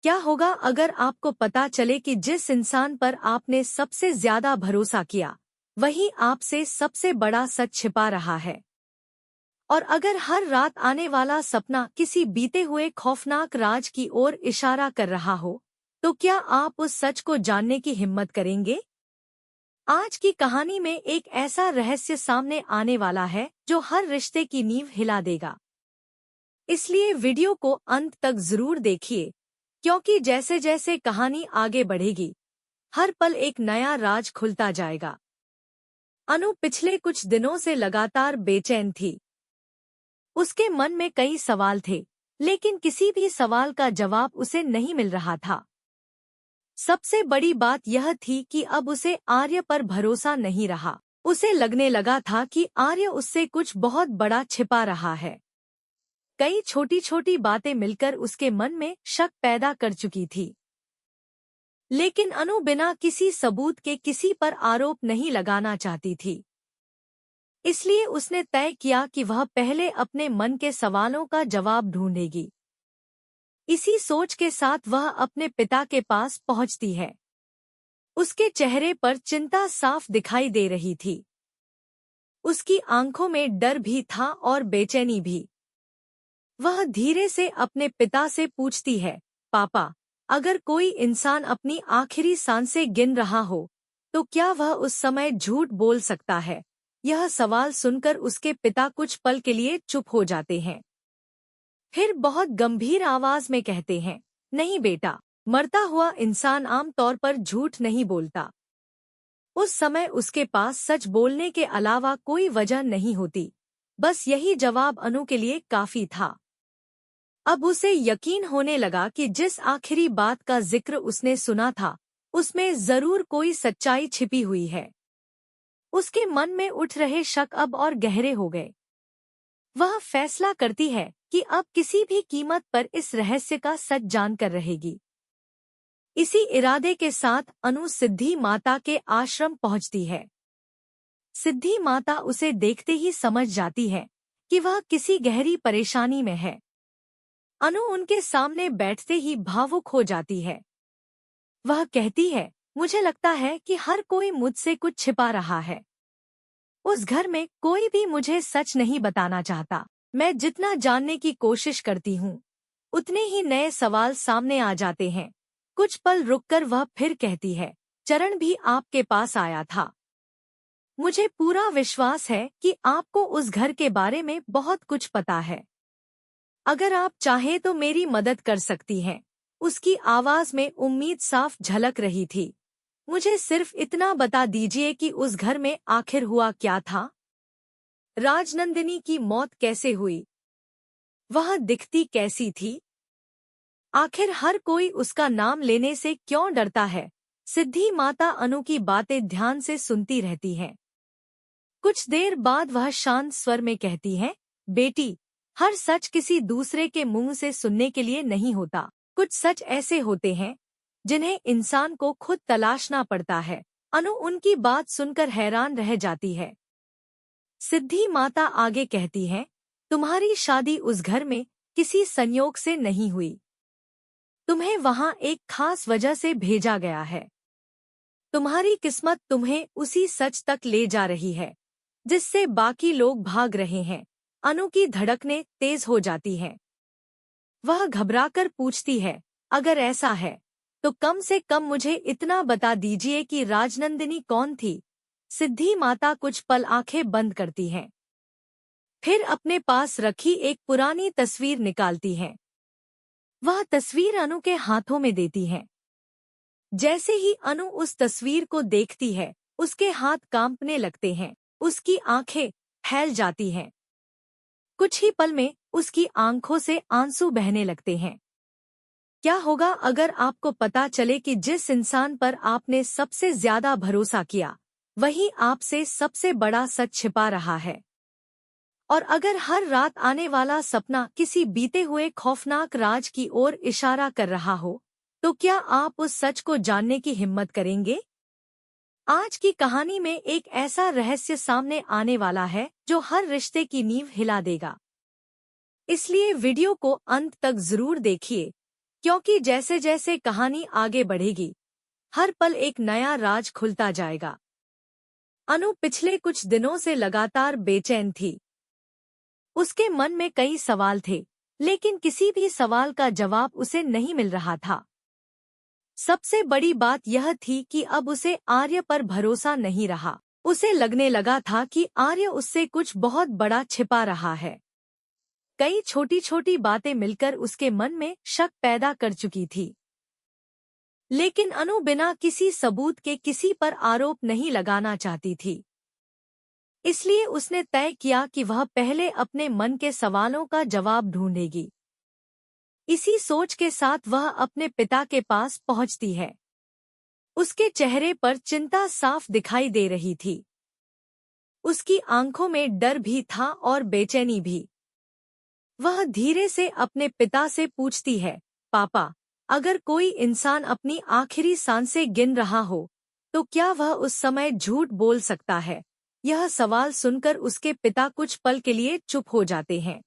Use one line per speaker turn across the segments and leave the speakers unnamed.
क्या होगा अगर आपको पता चले कि जिस इंसान पर आपने सबसे ज्यादा भरोसा किया, वही आपसे सबसे बड़ा सच छिपा रहा है? और अगर हर रात आने वाला सपना किसी बीते हुए खौफनाक राज की ओर इशारा कर रहा हो, तो क्या आप उस सच को जानने की हिम्मत करेंगे? आज की कहानी में एक ऐसा रहस्य सामने आने वाला है जो हर रिश्ते की नींव हिला देगा। इसलिए वीडियो को अंत तक जरूर देखिए, क्योंकि जैसे जैसे कहानी आगे बढ़ेगी, हर पल एक नया राज खुलता जाएगा। अनु पिछले कुछ दिनों से लगातार बेचैन थी। उसके मन में कई सवाल थे, लेकिन किसी भी सवाल का जवाब उसे नहीं मिल रहा था। सबसे बड़ी बात यह थी कि अब उसे आर्य पर भरोसा नहीं रहा। उसे लगने लगा था कि आर्य उससे कुछ बहुत बड़ा छिपा रहा है। कई छोटी छोटी बातें मिलकर उसके मन में शक पैदा कर चुकी थी। लेकिन अनु बिना किसी सबूत के किसी पर आरोप नहीं लगाना चाहती थी। इसलिए उसने तय किया कि वह पहले अपने मन के सवालों का जवाब ढूंढेगी। इसी सोच के साथ वह अपने पिता के पास पहुंचती है। उसके चेहरे पर चिंता साफ दिखाई दे रही थी। उसकी आंखों में डर भी था और बेचैनी भी। वह धीरे से अपने पिता से पूछती है, पापा, अगर कोई इंसान अपनी आखिरी सांसें गिन रहा हो, तो क्या वह उस समय झूठ बोल सकता है? यह सवाल सुनकर उसके पिता कुछ पल के लिए चुप हो जाते हैं। फिर बहुत गंभीर आवाज में कहते हैं, नहीं बेटा, मरता हुआ इंसान आमतौर पर झूठ नहीं बोलता। उस समय उसके पास सच बोलने के अलावा कोई वजह नहीं होती। बस यही जवाब अनु के लिए काफी था। अब उसे यकीन होने लगा कि जिस आखिरी बात का जिक्र उसने सुना था, उसमें जरूर कोई सच्चाई छिपी हुई है। उसके मन में उठ रहे शक अब और गहरे हो गए। वह फैसला करती है कि अब किसी भी कीमत पर इस रहस्य का सच जानकर रहेगी। इसी इरादे के साथ अनु सिद्धि माता के आश्रम पहुंचती है। सिद्धि माता उसे देखते ही समझ जाती है कि वह किसी गहरी परेशानी में है। अनु उनके सामने बैठते ही भावुक हो जाती है। वह कहती है, मुझे लगता है कि हर कोई मुझसे कुछ छिपा रहा है। उस घर में कोई भी मुझे सच नहीं बताना चाहता। मैं जितना जानने की कोशिश करती हूँ, उतने ही नए सवाल सामने आ जाते हैं। कुछ पल रुककर वह फिर कहती है, चरण भी आपके पास आया था। मुझे पूरा विश्वास है कि आपको उस घर के बारे में बहुत कुछ पता है। अगर आप चाहें तो मेरी मदद कर सकती हैं। उसकी आवाज में उम्मीद साफ झलक रही थी। मुझे सिर्फ इतना बता दीजिए कि उस घर में आखिर हुआ क्या था? राजनंदिनी की मौत कैसे हुई? वह दिखती कैसी थी? आखिर हर कोई उसका नाम लेने से क्यों डरता है? सिद्धि माता अनु की बातें ध्यान से सुनती रहती है। कुछ देर बाद वह शांत स्वर में कहती है, बेटी, हर सच किसी दूसरे के मुंह से सुनने के लिए नहीं होता। कुछ सच ऐसे होते हैं जिन्हें इंसान को खुद तलाशना पड़ता है। अनु उनकी बात सुनकर हैरान रह जाती है। सिद्धि माता आगे कहती है, तुम्हारी शादी उस घर में किसी संयोग से नहीं हुई। तुम्हें वहां एक खास वजह से भेजा गया है। तुम्हारी किस्मत तुम्हें उसी सच तक ले जा रही है जिससे बाकी लोग भाग रहे हैं। अनु की धड़कनें तेज हो जाती हैं। वह घबराकर पूछती है, अगर ऐसा है तो कम से कम मुझे इतना बता दीजिए कि राजनंदिनी कौन थी? सिद्धि माता कुछ पल आंखें बंद करती हैं। फिर अपने पास रखी एक पुरानी तस्वीर निकालती हैं। वह तस्वीर अनु के हाथों में देती हैं। जैसे ही अनु उस तस्वीर को देखती है, उसके हाथ कांपने लगते हैं। उसकी आंखें फैल जाती हैं। कुछ ही पल में उसकी आंखों से आंसू बहने लगते हैं। क्या होगा अगर आपको पता चले कि जिस इंसान पर आपने सबसे ज्यादा भरोसा किया, वही आपसे सबसे बड़ा सच छिपा रहा है? और अगर हर रात आने वाला सपना किसी बीते हुए खौफनाक राज की ओर इशारा कर रहा हो, तो क्या आप उस सच को जानने की हिम्मत करेंगे? आज की कहानी में एक ऐसा रहस्य सामने आने वाला है जो हर रिश्ते की नींव हिला देगा। इसलिए वीडियो को अंत तक जरूर देखिए, क्योंकि जैसे जैसे कहानी आगे बढ़ेगी, हर पल एक नया राज खुलता जाएगा। अनु पिछले कुछ दिनों से लगातार बेचैन थी। उसके मन में कई सवाल थे, लेकिन किसी भी सवाल का जवाब उसे नहीं मिल रहा था। सबसे बड़ी बात यह थी कि अब उसे आर्य पर भरोसा नहीं रहा। उसे लगने लगा था कि आर्य उससे कुछ बहुत बड़ा छिपा रहा है। कई छोटी छोटी बातें मिलकर उसके मन में शक पैदा कर चुकी थी। लेकिन अनु बिना किसी सबूत के किसी पर आरोप नहीं लगाना चाहती थी। इसलिए उसने तय किया कि वह पहले अपने मन के सवालों का जवाब ढूंढेगी। इसी सोच के साथ वह अपने पिता के पास पहुंचती है। उसके चेहरे पर चिंता साफ दिखाई दे रही थी। उसकी आंखों में डर भी था और बेचैनी भी। वह धीरे से अपने पिता से पूछती है, पापा, अगर कोई इंसान अपनी आखिरी सांसें गिन रहा हो, तो क्या वह उस समय झूठ बोल सकता है? यह सवाल सुनकर उसके पिता कुछ पल के लिए चुप हो जाते हैं।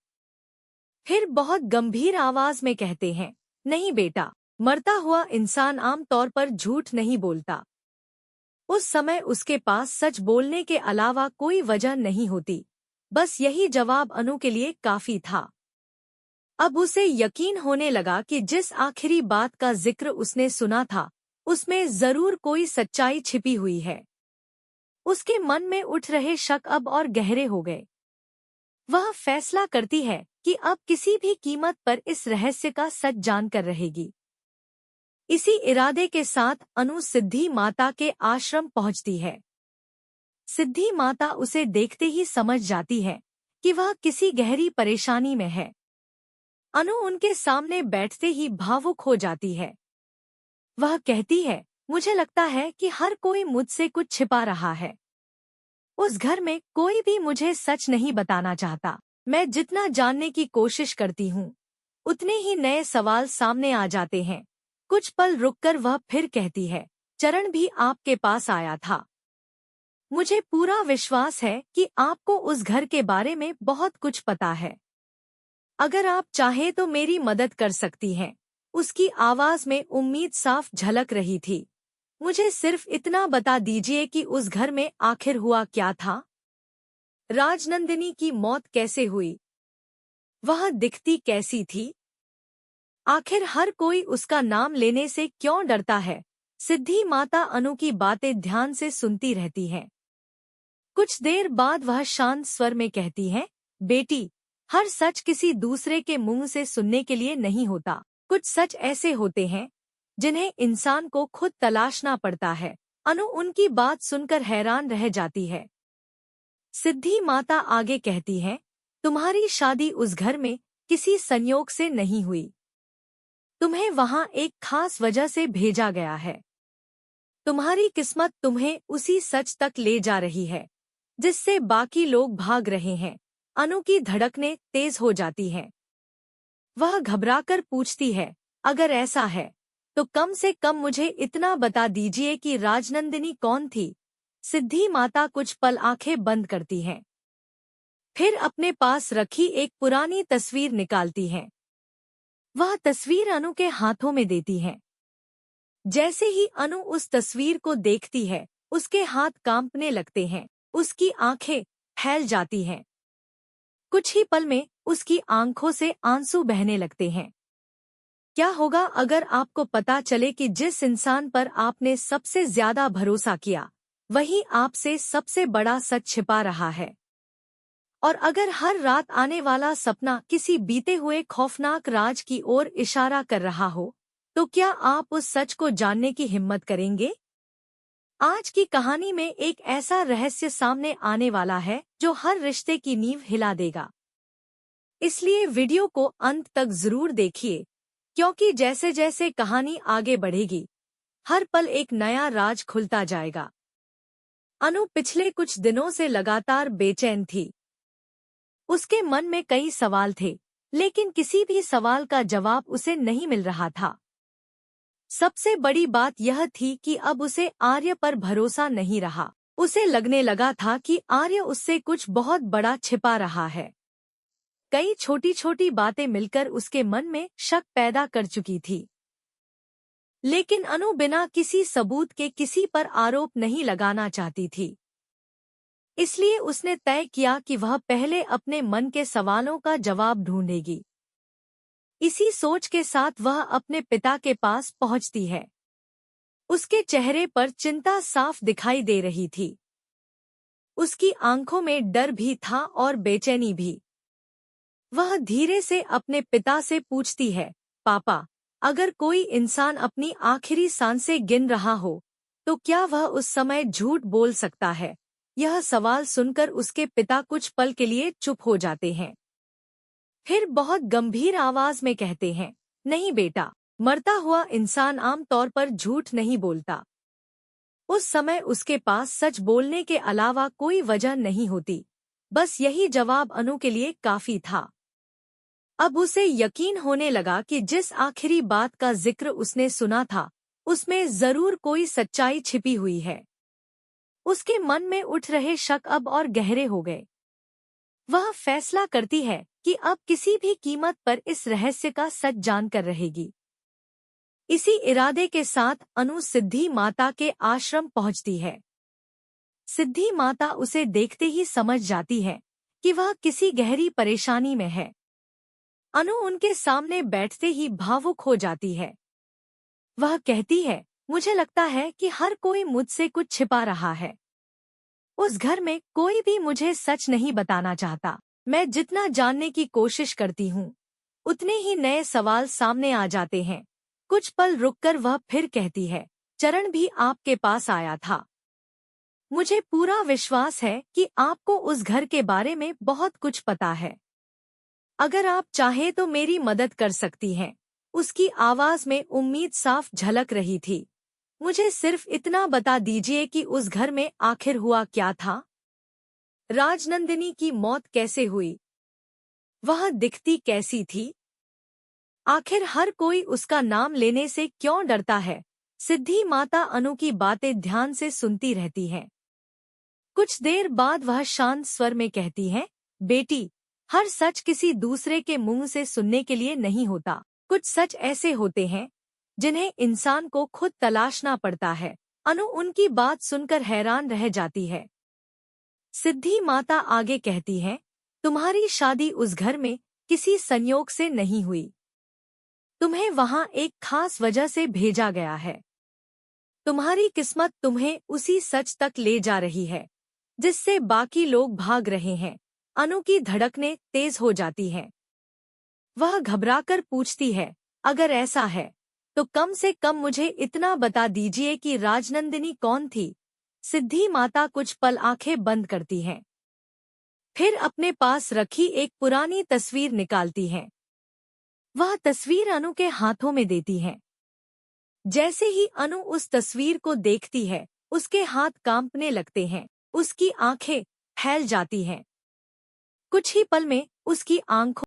फिर बहुत गंभीर आवाज में कहते हैं, नहीं बेटा, मरता हुआ इंसान आम तौर पर झूठ नहीं बोलता। उस समय उसके पास सच बोलने के अलावा कोई वजह नहीं होती। बस यही जवाब अनु के लिए काफी था। अब उसे यकीन होने लगा कि जिस आखिरी बात का जिक्र उसने सुना था, उसमें जरूर कोई सच्चाई छिपी हुई है। उसके मन में उठ रहे शक अब और गहरे हो गए। वह फैसला करती है कि अब किसी भी कीमत पर इस रहस्य का सच जानकर रहेगी। इसी इरादे के साथ अनु सिद्धि माता के आश्रम पहुंचती है। सिद्धि माता उसे देखते ही समझ जाती है कि वह किसी गहरी परेशानी में है। अनु उनके सामने बैठते ही भावुक हो जाती है। वह कहती है, मुझे लगता है कि हर कोई मुझसे कुछ छिपा रहा है। उस घर में कोई भी मुझे सच नहीं बताना चाहता। मैं जितना जानने की कोशिश करती हूँ, उतने ही नए सवाल सामने आ जाते हैं। कुछ पल रुककर वह फिर कहती है, चरण भी आपके पास आया था। मुझे पूरा विश्वास है कि आपको उस घर के बारे में बहुत कुछ पता है। अगर आप चाहें तो मेरी मदद कर सकती हैं। उसकी आवाज में उम्मीद साफ झलक रही थी। मुझे सिर्फ इतना बता दीजिए कि उस घर में आखिर हुआ क्या था? राजनंदिनी की मौत कैसे हुई? वह दिखती कैसी थी? आखिर हर कोई उसका नाम लेने से क्यों डरता है? सिद्धि माता अनु की बातें ध्यान से सुनती रहती है। कुछ देर बाद वह शांत स्वर में कहती है, बेटी, हर सच किसी दूसरे के मुंह से सुनने के लिए नहीं होता। कुछ सच ऐसे होते हैं जिन्हें इंसान को खुद तलाशना पड़ता है। अनु उनकी बात सुनकर हैरान रह जाती है। सिद्धि माता आगे कहती है, तुम्हारी शादी उस घर में किसी संयोग से नहीं हुई। तुम्हें वहां एक खास वजह से भेजा गया है। तुम्हारी किस्मत तुम्हें उसी सच तक ले जा रही है जिससे बाकी लोग भाग रहे हैं। अनु की धड़कनें तेज हो जाती हैं। वह घबराकर पूछती है, अगर ऐसा है तो कम से कम मुझे इतना बता दीजिए कि राजनंदिनी कौन थी? सिद्धि माता कुछ पल आंखें बंद करती हैं। फिर अपने पास रखी एक पुरानी तस्वीर निकालती हैं। वह तस्वीर अनु के हाथों में देती हैं। जैसे ही अनु उस तस्वीर को देखती है, उसके हाथ कांपने लगते हैं। उसकी आंखें फैल जाती हैं। कुछ ही पल में उसकी आंखों से आंसू बहने लगते हैं। क्या होगा अगर आपको पता चले कि जिस इंसान पर आपने सबसे ज्यादा भरोसा किया, वही आपसे सबसे बड़ा सच छिपा रहा है? और अगर हर रात आने वाला सपना किसी बीते हुए खौफनाक राज की ओर इशारा कर रहा हो, तो क्या आप उस सच को जानने की हिम्मत करेंगे? आज की कहानी में एक ऐसा रहस्य सामने आने वाला है जो हर रिश्ते की नींव हिला देगा। इसलिए वीडियो को अंत तक जरूर देखिए, क्योंकि जैसे जैसे कहानी आगे बढ़ेगी, हर पल एक नया राज खुलता जाएगा। अनु पिछले कुछ दिनों से लगातार बेचैन थी। उसके मन में कई सवाल थे, लेकिन किसी भी सवाल का जवाब उसे नहीं मिल रहा था। सबसे बड़ी बात यह थी कि अब उसे आर्य पर भरोसा नहीं रहा। उसे लगने लगा था कि आर्य उससे कुछ बहुत बड़ा छिपा रहा है। कई छोटी छोटी बातें मिलकर उसके मन में शक पैदा कर चुकी थी। लेकिन अनु बिना किसी सबूत के किसी पर आरोप नहीं लगाना चाहती थी। इसलिए उसने तय किया कि वह पहले अपने मन के सवालों का जवाब ढूंढेगी। इसी सोच के साथ वह अपने पिता के पास पहुंचती है। उसके चेहरे पर चिंता साफ दिखाई दे रही थी। उसकी आंखों में डर भी था और बेचैनी भी। वह धीरे से अपने पिता से पूछती है, पापा, अगर कोई इंसान अपनी आखिरी सांसें गिन रहा हो, तो क्या वह उस समय झूठ बोल सकता है? यह सवाल सुनकर उसके पिता कुछ पल के लिए चुप हो जाते हैं। फिर बहुत गंभीर आवाज में कहते हैं, नहीं बेटा, मरता हुआ इंसान आम तौर पर झूठ नहीं बोलता। उस समय उसके पास सच बोलने के अलावा कोई वजह नहीं होती। बस यही जवाब अनु के लिए काफी था। अब उसे यकीन होने लगा कि जिस आखिरी बात का जिक्र उसने सुना था, उसमें जरूर कोई सच्चाई छिपी हुई है। उसके मन में उठ रहे शक अब और गहरे हो गए। वह फैसला करती है कि अब किसी भी कीमत पर इस रहस्य का सच जानकर रहेगी। इसी इरादे के साथ अनु सिद्धि माता के आश्रम पहुंचती है। सिद्धि माता उसे देखते ही समझ जाती है कि वह किसी गहरी परेशानी में है। अनु उनके सामने बैठते ही भावुक हो जाती है। वह कहती है, मुझे लगता है कि हर कोई मुझसे कुछ छिपा रहा है। उस घर में कोई भी मुझे सच नहीं बताना चाहता। मैं जितना जानने की कोशिश करती हूँ, उतने ही नए सवाल सामने आ जाते हैं। कुछ पल रुककर वह फिर कहती है, चरण भी आपके पास आया था। मुझे पूरा विश्वास है कि आपको उस घर के बारे में बहुत कुछ पता है। अगर आप चाहे तो मेरी मदद कर सकती हैं। उसकी आवाज में उम्मीद साफ झलक रही थी। मुझे सिर्फ इतना बता दीजिए कि उस घर में आखिर हुआ क्या था? राजनंदिनी की मौत कैसे हुई? वह दिखती कैसी थी? आखिर हर कोई उसका नाम लेने से क्यों डरता है? सिद्धि माता अनु की बातें ध्यान से सुनती रहती है। कुछ देर बाद वह शांत स्वर में कहती है, बेटी, हर सच किसी दूसरे के मुंह से सुनने के लिए नहीं होता। कुछ सच ऐसे होते हैं जिन्हें इंसान को खुद तलाशना पड़ता है। अनु उनकी बात सुनकर हैरान रह जाती है। सिद्धि माता आगे कहती है, तुम्हारी शादी उस घर में किसी संयोग से नहीं हुई। तुम्हें वहां एक खास वजह से भेजा गया है। तुम्हारी किस्मत तुम्हें उसी सच तक ले जा रही है जिससे बाकी लोग भाग रहे हैं। अनु की धड़कनें तेज हो जाती हैं। वह घबराकर पूछती है, अगर ऐसा है तो कम से कम मुझे इतना बता दीजिए कि राजनंदिनी कौन थी? सिद्धि माता कुछ पल आंखें बंद करती हैं। फिर अपने पास रखी एक पुरानी तस्वीर निकालती हैं। वह तस्वीर अनु के हाथों में देती हैं। जैसे ही अनु उस तस्वीर को देखती है, उसके हाथ कांपने लगते हैं। उसकी आंखें फैल जाती हैं। कुछ ही पल में उसकी आंखों